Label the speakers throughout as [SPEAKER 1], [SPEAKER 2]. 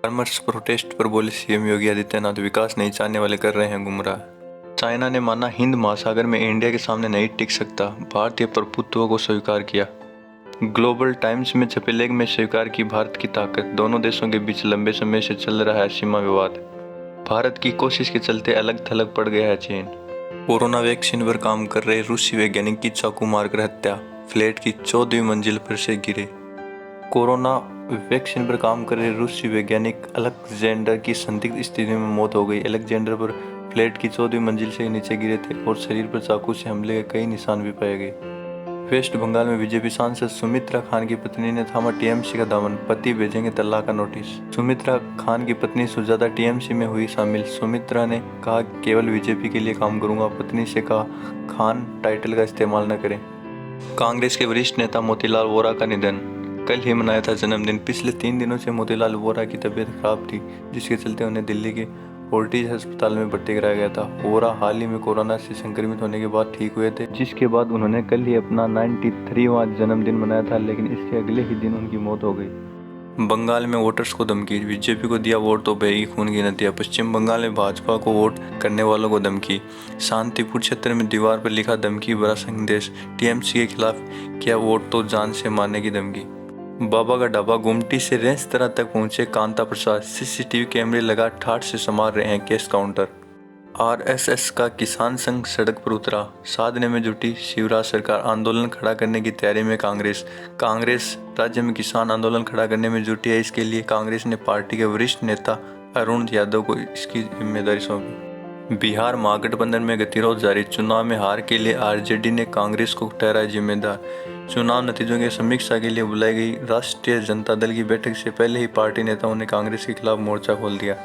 [SPEAKER 1] Farmers protest पर बोले CM Yogi Adityanath, विकास नहीं चाहने वाले कर रहे हैं गुमराह। चाइना ने माना हिंद महासागर में इंडिया के सामने नहीं टिक सकता, भारतीय प्रभुत्व को स्वीकार किया। ग्लोबल टाइम्स में छपे लेख में स्वीकार की भारत की ताकत, दोनों देशों के बीच लंबे समय से चल रहा है सीमा विवाद। भारत की कोशिश के चलते अलग थलग पड़ गया है चीन। कोरोना वैक्सीन पर काम कर रहे रूसी वैज्ञानिक की चाकू मारकर हत्या, फ्लैट की 14वीं मंजिल पर से गिरे। कोरोना वैक्सीन पर काम कर रहे रूसी वैज्ञानिक अलेक्जेंडर की संदिग्ध स्थिति में मौत हो गई। अलेक्जेंडर पर फ्लैट की 14वीं मंजिल से नीचे गिरे थे और शरीर पर चाकू से हमले के कई निशान भी पाए गए। वेस्ट बंगाल में बीजेपी सांसद सुमित्रा खान की पत्नी ने थामा टीएमसी का दामन, पति भेजेंगे तलाक का नोटिस। सुमित्रा खान की पत्नी सुजाता टीएमसी में हुई शामिल। सुमित्रा ने कहा, केवल बीजेपी के लिए काम करूंगा। पत्नी से कहा, खान टाइटल का इस्तेमाल न करें। कांग्रेस के वरिष्ठ नेता मोतीलाल वोरा का निधन, कल ही मनाया था जन्मदिन। पिछले 3 दिनों से मोतीलाल वोरा की तबीयत खराब थी, जिसके चलते उन्हें दिल्ली के फोर्टिस अस्पताल में भर्ती कराया गया था। वोरा हाल ही में कोरोना से संक्रमित होने के बाद ठीक हुए थे, जिसके बाद उन्होंने कल ही अपना 93वां जन्मदिन मनाया था, लेकिन इसके अगले ही दिन उनकी मौत हो गई। बंगाल में वोटर्स को धमकी, बीजेपी को दिया वोट तो बहेगी खून की नदियां। पश्चिम बंगाल में भाजपा को वोट करने वालों को धमकी। शांतिपुर क्षेत्र में दीवार पर लिखा धमकी भरा संदेश, टीएमसी के खिलाफ किया वोट तो जान से मारने की धमकी। बाबा का ढाबा गुमटी से रेंजतरा तक पहुंचे कांता प्रसाद, सीसीटीवी कैमरे लगा ठाठ से संभाल रहे हैं केस काउंटर। आरएसएस का किसान संघ सड़क पर उतरा, साधने में जुटी शिवराज सरकार, आंदोलन खड़ा करने की तैयारी में कांग्रेस राज्य में किसान आंदोलन खड़ा करने में जुटी है। इसके लिए कांग्रेस ने पार्टी के वरिष्ठ नेता अरुण यादव को इसकी जिम्मेदारी सौंपी। बिहार महागठबंधन में गतिरोध जारी, चुनाव में हार के लिए आरजेडी ने कांग्रेस को ठहराया जिम्मेदार। चुनाव नतीजों की समीक्षा के लिए बुलाई गई राष्ट्रीय जनता दल की बैठक से पहले ही पार्टी नेताओं ने कांग्रेस के खिलाफ मोर्चा खोल दिया।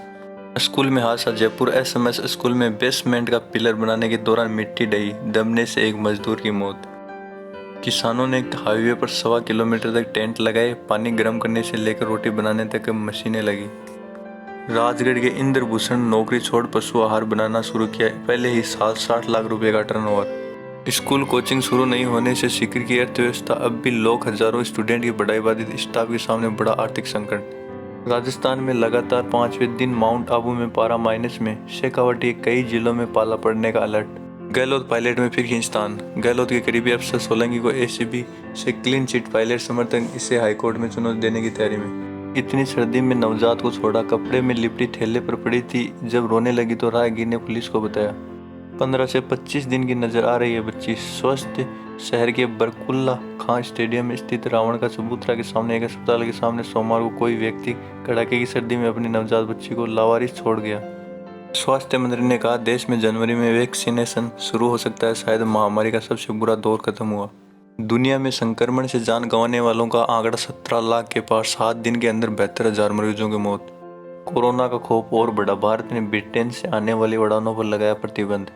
[SPEAKER 1] स्कूल में हादसा, जयपुर एसएमएस स्कूल में बेसमेंट का पिलर बनाने के दौरान मिट्टी डही, दबने से एक मजदूर की मौत। किसानों ने हाईवे पर 1.25 किलोमीटर तक टेंट लगाए, पानी गर्म करने से लेकर रोटी बनाने तक मशीनें लगी। राजगढ़ के इंद्रभूषण नौकरी छोड़ पशु आहार बनाना शुरू किया, पहले ही साल 60 लाख रुपए का टर्नओवर। स्कूल कोचिंग शुरू नहीं होने से सिक्र की अर्थव्यवस्था, अब भी लोग हजारों स्टूडेंट की पढ़ाई बाधित, स्टाफ के सामने बड़ा आर्थिक संकट। राजस्थान में लगातार 5वें दिन माउंट आबू में पारा माइनस में, शेखावाटी के कई जिलों में पाला पड़ने का अलर्ट। गहलोत पायलट में फिर खींचतान, गहलोत के करीबी अफसर सोलंकी को एसीबी से क्लीन चिट, पायलट समर्थक इसे हाईकोर्ट में चुनौती देने की तैयारी में। इतनी सर्दी में नवजात को छोड़ा, कपड़े में लिपटी ठेले पर पड़ी थी, जब रोने लगी तो राहगीर ने पुलिस को बताया। 15 से 25 दिन की नजर आ रही है बच्ची स्वस्थ। शहर के बरकुल्ला खां स्टेडियम में स्थित रावण का चबूतरा के सामने एक अस्पताल के सामने सोमवार को कोई व्यक्ति कड़ाके की सर्दी में अपनी नवजात बच्ची को लावारिस छोड़ गया। स्वास्थ्य मंत्री ने कहा, देश में जनवरी में वैक्सीनेशन शुरू हो सकता है, शायद महामारी का सबसे बुरा दौर खत्म हुआ। दुनिया में संक्रमण से जान गंवाने वालों का आंकड़ा 17 लाख के पार, 7 दिन के अंदर 72,000 मरीजों की मौत। कोरोना का खौफ और बढ़ा, भारत ने ब्रिटेन से आने वाली उड़ानों पर लगाया प्रतिबंध।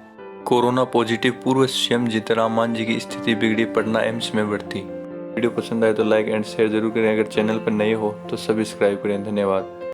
[SPEAKER 1] कोरोना पॉजिटिव पूर्व सीएम जीतनराम मांझी की स्थिति बिगड़ी, पटना एम्स में भर्ती। वीडियो पसंद आए तो लाइक एंड शेयर जरूर करें। अगर चैनल पर नए हो तो सब्सक्राइब करें। धन्यवाद।